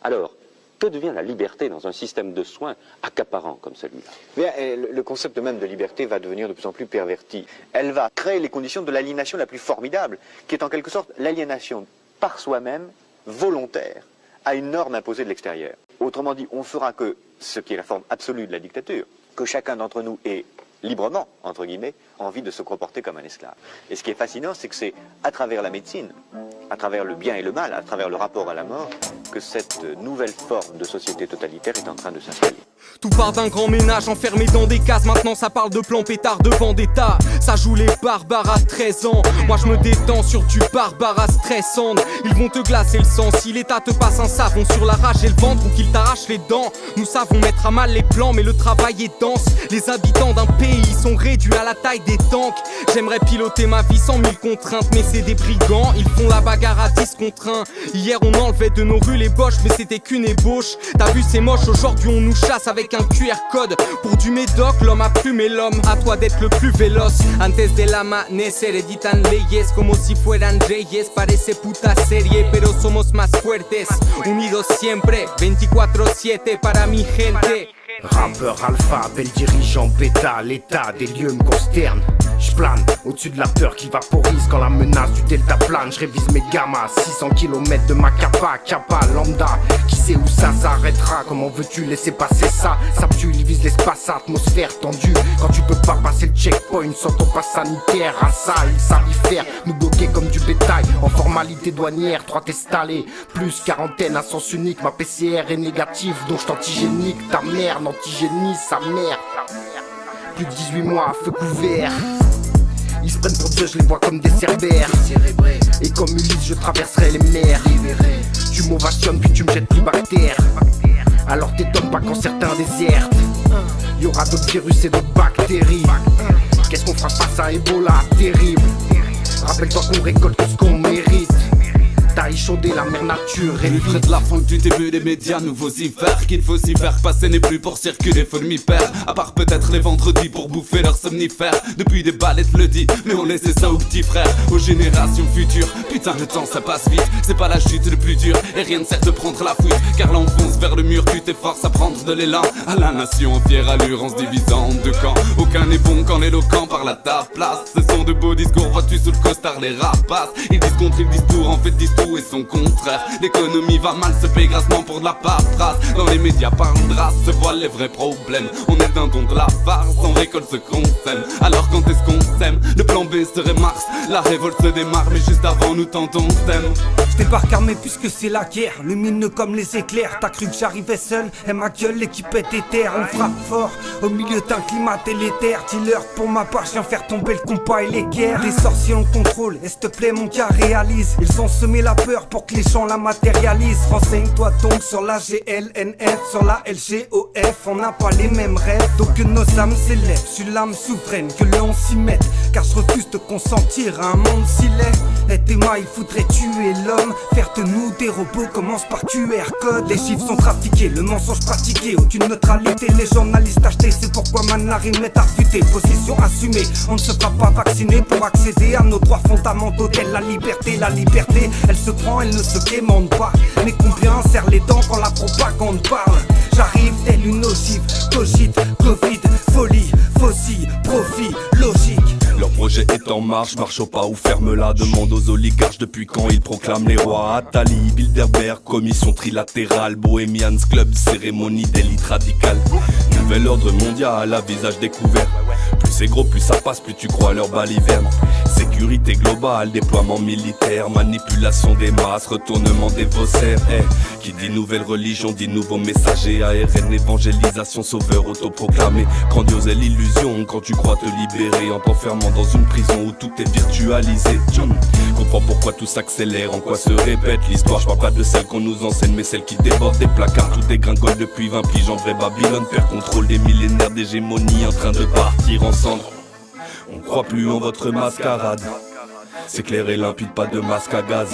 Alors, que devient la liberté dans un système de soins accaparant comme celui-là? Le concept même de liberté va devenir de plus en plus perverti. Elle va créer les conditions de l'aliénation la plus formidable, qui est en quelque sorte l'aliénation par soi-même, volontaire, à une norme imposée de l'extérieur. Autrement dit, on fera que ce qui est la forme absolue de la dictature, que chacun d'entre nous ait librement, entre guillemets, envie de se comporter comme un esclave. Et ce qui est fascinant, c'est que c'est à travers la médecine, à travers le bien et le mal, à travers le rapport à la mort, que cette nouvelle forme de société totalitaire est en train de s'installer. Tout part d'un grand ménage enfermé dans des cases. Maintenant ça parle de plan pétard devant d'État. Ça joue les barbares à 13 ans. Moi je me détends sur du barbara stressant. Ils vont te glacer le sang. Si l'État te passe un savon sur la rage et le ventre ou qu'il t'arrache les dents. Nous savons mettre à mal les plans mais le travail est dense. Les habitants d'un pays sont réduits à la taille des tanks. J'aimerais piloter ma vie sans 1000 contraintes, mais c'est des brigands. Ils font la bagarre à 10 contre 1. Hier on enlevait de nos rues les boches, mais c'était qu'une ébauche. T'as vu c'est moche, aujourd'hui on nous chasse avec un QR code. Pour du médoc, l'homme a plumé l'homme. À toi d'être le plus véloce. Antes del amanecer editan leyes como si fueran reyes. Parece puta serie, pero somos más fuertes. Unidos siempre, 24/7 para mi gente. Rappeur alpha, bel dirigeant bêta, l'état des lieux me consterne. J'plane au-dessus de la peur qui vaporise quand la menace du delta plane. J'révise mes gammas, 600 km de ma kappa lambda. Qui sait où ça s'arrêtera? Comment veux-tu laisser passer ça? Saptule vise l'espace, atmosphère tendue. Quand tu peux pas passer le checkpoint sans ton pass sanitaire. À ça, ils savent y faire, nous bloquer comme du bétail. En formalité douanière, 3 installé. Plus quarantaine à sens unique, ma PCR est négative. Donc j't'antigénique, ta mère n'antigénise sa mère. Plus de 18 mois à feu couvert. Ils se prennent pour Dieu, je les vois comme des cerbères. Et comme Ulysse, je traverserai les mers. Tu m'ovationnes puis tu me jettes plus bactère. Alors t'étonnes pas quand certains désertent. Y'aura d'autres virus et d'autres bactéries. Qu'est-ce qu'on fera face à Ebola? Terrible. Rappelle-toi qu'on récolte ce qu'on mérite. T'as échaudé la mère nature et près de la fin du début des médias, nous vocifèrent qu'il faut s'y faire passer n'est plus pour circuler, faut demi-père. À part peut-être les vendredis pour bouffer leurs somnifères. Depuis des ballettes le dit, mais on laissait ça aux petits frères, aux générations futures. Putain le temps ça passe vite, c'est pas la chute le plus dur. Et rien ne sert de prendre la fuite, car là on fonce vers le mur. Tu t'efforces à prendre de l'élan à la nation en fière allure, en se divisant en deux camps. Aucun n'est bon quand l'éloquent parle à ta place. Ce sont de beaux discours, vois-tu sous le costard les rapaces. Ils disent contre, ils disent pour, en fait disent tout et son contraire. L'économie va mal, se paye grassement pour de la paperasse. Dans les médias parlent de race, se voilent les vrais problèmes. On est d'un don de la farce, on récolte ce qu'on sème. Alors quand est-ce qu'on s'aime? Le plan B serait Mars. La révolte se démarre, mais juste avant nous tentons thème. Je débarque armé puisque c'est la guerre, lumineux comme les éclairs. T'as cru que j'arrivais seul, et ma gueule l'équipe est éther. On frappe fort, au milieu d'un climat délétère. Dis-leur pour ma part, je viens faire tomber le compas et les guerres. Les sorciers ont le contrôle, et s'il te plaît mon gars réalise. Ils ont semé la peur pour que les gens la matérialisent. Renseigne-toi donc sur la GLNF, sur la LGOF. On n'a pas les mêmes rêves, donc que nos âmes s'élèvent. Je suis l'âme souveraine, que l'on s'y mette. Car je refuse de consentir à un monde si laid. Et Théma, il faudrait tuer l'homme. Faire de nous des robots commence par QR code. Les chiffres sont trafiqués, le mensonge pratiqué. Aucune neutralité, les journalistes achetés. C'est pourquoi ma narine est affûtée. Position assumée, on ne se fera pas vacciner pour accéder à nos droits fondamentaux tels la liberté. La liberté, elle se prend, elle ne se quémande pas. Mais combien serre les dents quand la propagande parle? J'arrive telle une ogive, cogite, Covid, folie, faucille, profit, logique. Leur projet est en marche, marche au pas ou ferme-la. Demande aux oligarches depuis quand ils proclament les rois. Attali, Bilderberg, commission trilatérale, Bohemians Club, cérémonie d'élite radicale. Nouvel ordre mondial à visage découvert. Plus c'est gros, plus ça passe, plus tu crois à leur baliverne. Sécurité globale, déploiement militaire, manipulation des masses, retournement des faussaires. Qui dit nouvelle religion, dit nouveau messager. ARN, évangélisation, sauveur autoproclamé. Grandiose est l'illusion quand tu crois te libérer en t'enfermant dans une prison où tout est virtualisé. Comprends pourquoi tout s'accélère, en quoi se répète l'histoire. Je parle pas de celle qu'on nous enseigne, mais celle qui déborde des placards. Tout dégringole depuis 20 piges en vrai Babylone. Perd contrôle des millénaires d'hégémonie en train de partir en cendres. On croit plus en votre mascarade. C'est clair et limpide, pas de masque à gaz.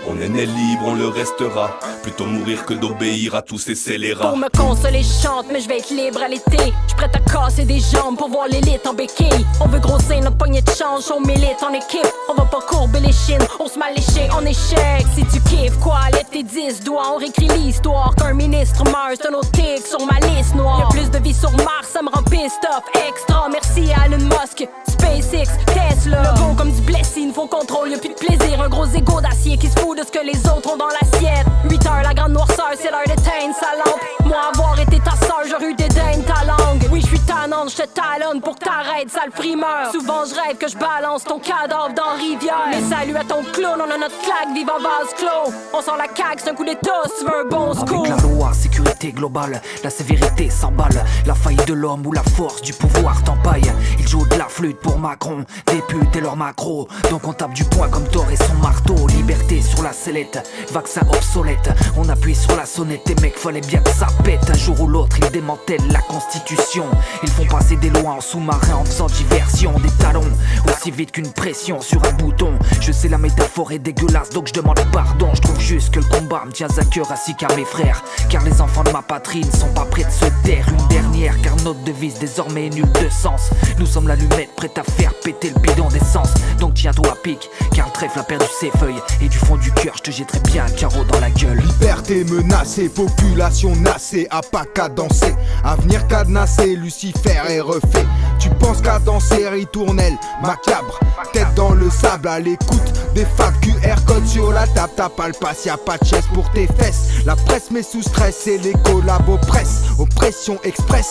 On est né libre, on le restera. Plutôt mourir que d'obéir à tous ces scélérats. Pour me consoler, je chante, mais je vais être libre à l'été. Je prête à casser des jambes pour voir l'élite en béquille. On veut grossir notre poignée de change, on milite en équipe. On va pas courber les chines, on se mal lécher en échec. Si tu kiffes quoi, lève tes 10 doigts. On réécrit l'histoire qu'un ministre meurt. C'est un autre tic sur ma liste noire. Y'a plus de vie sur Mars, ça me rend pissed off. Extra, merci à Elon Musk, SpaceX, Tesla. Le beau comme du blessing, faut contrôle, y'a plus de plaisir. Un gros égo d'acier qui se fout de ce que les autres ont dans l'assiette. 8 heures, la grande noirceur, c'est l'heure d'éteindre sa lampe. Moi avoir été ta sœur, j'aurais eu dédaigné ta langue. Oui, je suis tannante, je te talonne pour que t'arrêtes, sale frimeur. Souvent je rêve que je balance ton cadavre dans rivière. Mais salut à ton clown, on a notre claque, vive en vase clos. On sort la cague, c'est un coup d'état, si tu veux un bon scoop. Avec la loi, sécurité globale, la sévérité s'emballe. La faille de l'homme ou la force du pouvoir t'empaille. Ils jouent de la flûte pour Macron, des putes et leur macro. Donc on tape du poing comme Thor et son marteau. Liberté sur la sellette, vaccin obsolète. On appuie sur la sonnette, et mec fallait bien que ça pète. Un jour ou l'autre ils démantèlent la constitution. Ils font passer des lois en sous-marin en faisant diversion. Des talons, aussi vite qu'une pression sur un bouton. Je sais la métaphore est dégueulasse donc je demande pardon. Je trouve juste que le combat me tient à cœur ainsi qu'à mes frères. Car les enfants de ma patrie ne sont pas prêts de se taire. Une dernière car notre devise désormais est nulle de sens. Nous sommes l'allumette prête à faire péter le bidon d'essence. Donc tiens-toi à pic car le trèfle a perdu ses feuilles. Et du fond du cœur je te jetterai bien un carreau dans la gueule. Liberté menacée, population nassée, à pas qu'à danser. Avenir cadenassé, Lucifer est refait. Tu penses qu'à danser, ritournelle, macabre. Tête dans le sable, à l'écoute des facs QR code sur la table. T'as pas le pass, y'a pas de chaise pour tes fesses. La presse met sous stress et les collabos presse. Oppression express,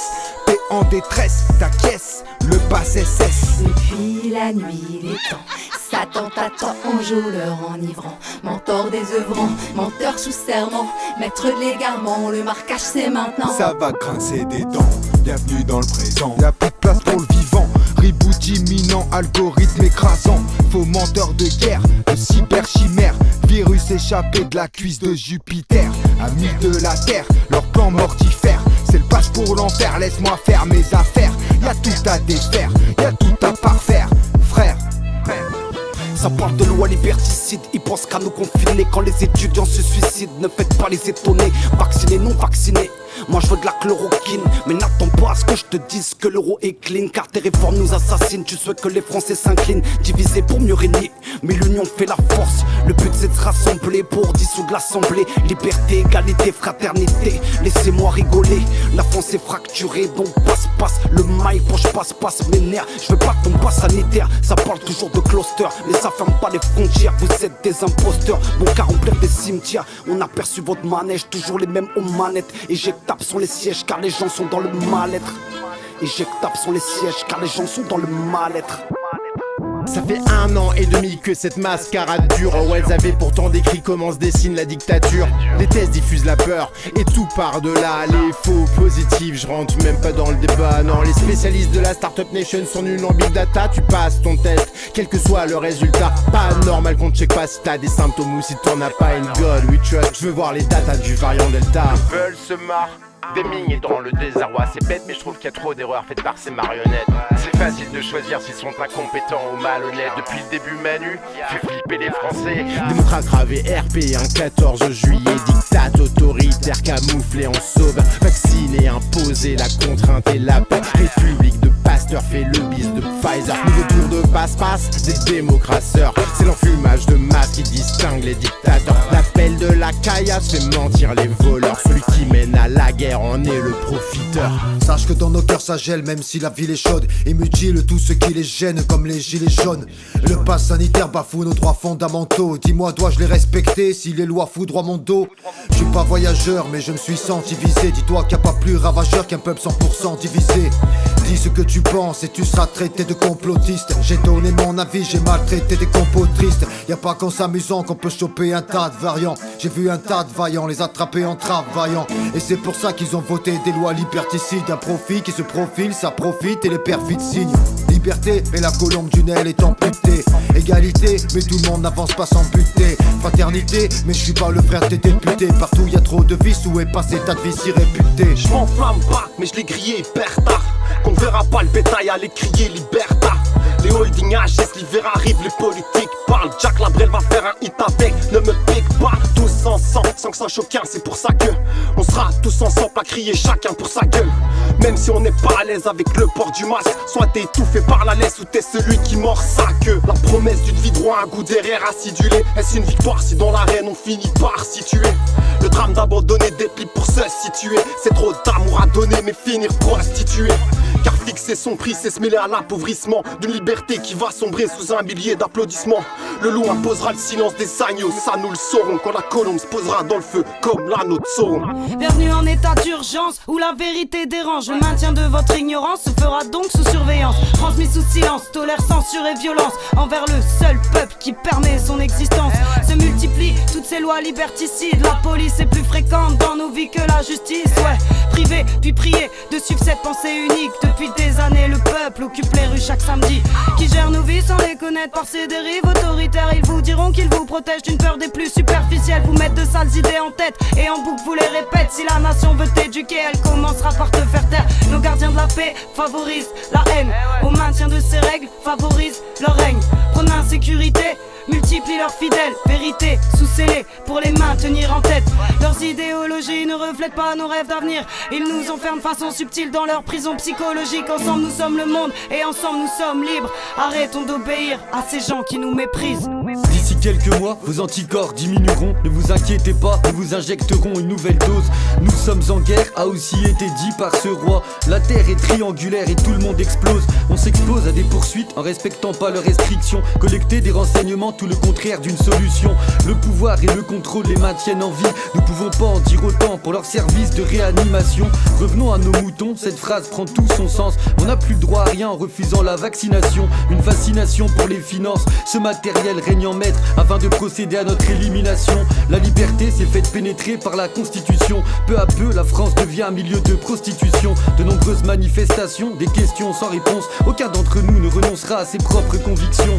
t'es en détresse. Ta caisse, le pass SS. Depuis la nuit des temps, Satan t'attend, on joue leur enivrant. Mentor désœuvrant, menteur sous serment, maître de l'égarement, le marquage c'est maintenant. Ça va grincer des dents, bienvenue dans le présent. Y'a plus de place pour le vivant, reboot imminent, algorithme écrasant. Faux menteur de guerre, de cyberchimère, virus échappé de la cuisse de Jupiter. Amis de la terre, leur plan mortifère. C'est le passe pour l'enfer, laisse-moi faire mes affaires. Y'a tout à défaire, y'a tout à parfaire, frère. Ça parle de loi liberticide, ils pensent qu'à nous confiner. Quand les étudiants se suicident, ne faites pas les étonner. Vaccinés, non vaccinés, moi je veux de la chloroquine. Mais n'attends pas à ce que je te dise que l'euro est clean. Car tes réformes nous assassinent, tu souhaites que les Français s'inclinent. Divisés pour mieux régner, mais l'union fait la force. Le but c'est de se rassembler pour dissoudre l'assemblée. Liberté, égalité, fraternité, laissez-moi rigoler. La France est fracturée, donc passe. Le mail pour je passe mes nerfs. Je veux pas ton passe sanitaire, ça parle toujours de cluster. Mais ça ferme pas les frontières, vous êtes des imposteurs. Bon qu'à remplir des cimetières, on a perçu votre manège. Toujours les mêmes aux manettes, éjectables sont les sièges car les gens sont dans le mal-être. Éjectables sont les sièges car les gens sont dans le mal-être. Ça fait 1 an et demi que cette mascarade dure. Orwell avait pourtant décrit comment se dessine la dictature. Les thèses diffusent la peur et tout part de là. Les faux positifs, je rentre même pas dans le débat. Non, les spécialistes de la Startup Nation sont nuls en big data. Tu passes ton test, quel que soit le résultat. Pas normal qu'on te check pas si t'as des symptômes ou si t'en as pas. Une God we trust, je veux voir les datas du variant Delta. Ils veulent se marrer. Deming est dans le désarroi, c'est bête mais je trouve qu'il y a trop d'erreurs faites par ces marionnettes. C'est facile de choisir s'ils sont incompétents ou malhonnêtes. Depuis le début Manu fait flipper les Français. Démocrate gravé RP un 14 juillet. Dictate autoritaire camouflé en sauve. Vacciné, imposé, la contrainte et la paix. République de Pasteur fait le bis de Pfizer. Nouveau tour de passe-passe des démocrateurs. C'est l'enfumage de masse qui distingue les dictateurs. L'appel de la caillasse fait mentir les voleurs. Celui qui mène à la guerre en est le profiteur. Sache que dans nos cœurs ça gèle même si la ville est chaude. Et mutile tout ce qui les gêne comme les gilets jaunes. Le pass sanitaire bafoue nos droits fondamentaux. Dis-moi dois-je les respecter si les lois foudroient mon dos? Je suis pas voyageur mais je me suis senti visé. Dis-toi qu'il n'y a pas plus ravageur qu'un peuple 100% divisé. Dis ce que tu penses et tu seras traité de complotiste. J'ai donné mon avis, j'ai maltraité des compos tristes. Y'a pas qu'en s'amusant qu'on peut choper un tas de variants. J'ai vu un tas de vaillants les attraper en travaillant. Et c'est pour ça qu'ils ont voté des lois liberticides. Un profit qui se profile, ça profite et les perfides signent liberté, mais la colombe du Nel est amputée. santé. Égalité, mais tout le monde n'avance pas sans buter. Fraternité, mais je suis pas le frère de tes députés. Partout y a trop de vices, où est passé ta vie si réputée. Je m'enflamme pas, mais je l'ai grillé hyper tard. Qu'on ne verra pas le bétail aller crier Liberta. Les holdings agissent, l'hiver arrive, les politiques parlent. Jack Labrel va faire un hit avec, ne me pique pas. Tous ensemble, sans que ça choque un, c'est pour ça que on sera tous ensemble à crier chacun pour sa gueule. Même si on n'est pas à l'aise avec le port du masque, soit t'es étouffé par la laisse ou t'es celui qui mord sa queue. La promesse d'une vie droit, un goût derrière acidulé. Est-ce une victoire si dans l'arène on finit par s'y tuer? Le drame d'abandonner des plis pour se situer, c'est trop d'amour à donner mais finir prostitué. Car fixer son prix, c'est se mêler à l'appauvrissement d'une liberté qui va sombrer sous un millier d'applaudissements. Le loup imposera le silence des agneaux, ça nous le saurons quand la colombe se posera dans le feu comme l'anneau de Sauron. Bienvenue en état d'urgence où la vérité dérange. Le maintien de votre ignorance se fera donc sous surveillance. Transmis sous silence, tolère censure et violence envers le seul peuple qui permet son existence. Se multiplient toutes ces lois liberticides. La police est plus fréquente dans nos vies que la justice. Ouais, privé puis prier de suivre cette pensée unique. Depuis des années le peuple occupe les rues chaque samedi. Qui gère nos vies sans les connaître par ses dérives autoritaires. Ils vous diront qu'ils vous protègent d'une peur des plus superficielles. Vous mettent de sales idées en tête et en boucle vous les répète. Si la nation veut t'éduquer, elle commencera par te faire taire. Nos gardiens de la paix favorisent la haine. Au maintien de ces règles favorisent leur règne. Prône l'insécurité, multiplient leurs fidèles. Vérité sous-scellée pour les maintenir en tête. Leurs idéologies ne reflètent pas nos rêves d'avenir. Ils nous enferment de façon subtile dans leur prison psychologique. Ensemble nous sommes le monde et ensemble nous sommes libres. Arrêtons d'obéir à ces gens qui nous méprisent. D'ici quelques mois, vos anticorps diminueront. Ne vous inquiétez pas, nous vous injecterons une nouvelle dose. Nous sommes en guerre, a aussi été dit par ce roi. La terre est triangulaire et tout le monde explose. On s'expose à des poursuites en respectant pas leurs restrictions. Collecter des renseignements, tout le contraire d'une solution. Le pouvoir et le contrôle les maintiennent en vie. Nous pouvons pas en dire autant pour leur service de réanimation. Revenons à nos moutons, cette phrase prend tout son sens. On n'a plus le droit à rien en refusant la vaccination. Une fascination pour les finances, ce matériel règne en maître afin de procéder à notre élimination. La liberté s'est faite pénétrer par la Constitution. Peu à peu, la France devient un milieu de prostitution. De nombreuses manifestations, des questions sans réponse. Aucun d'entre nous ne renoncera à ses propres convictions.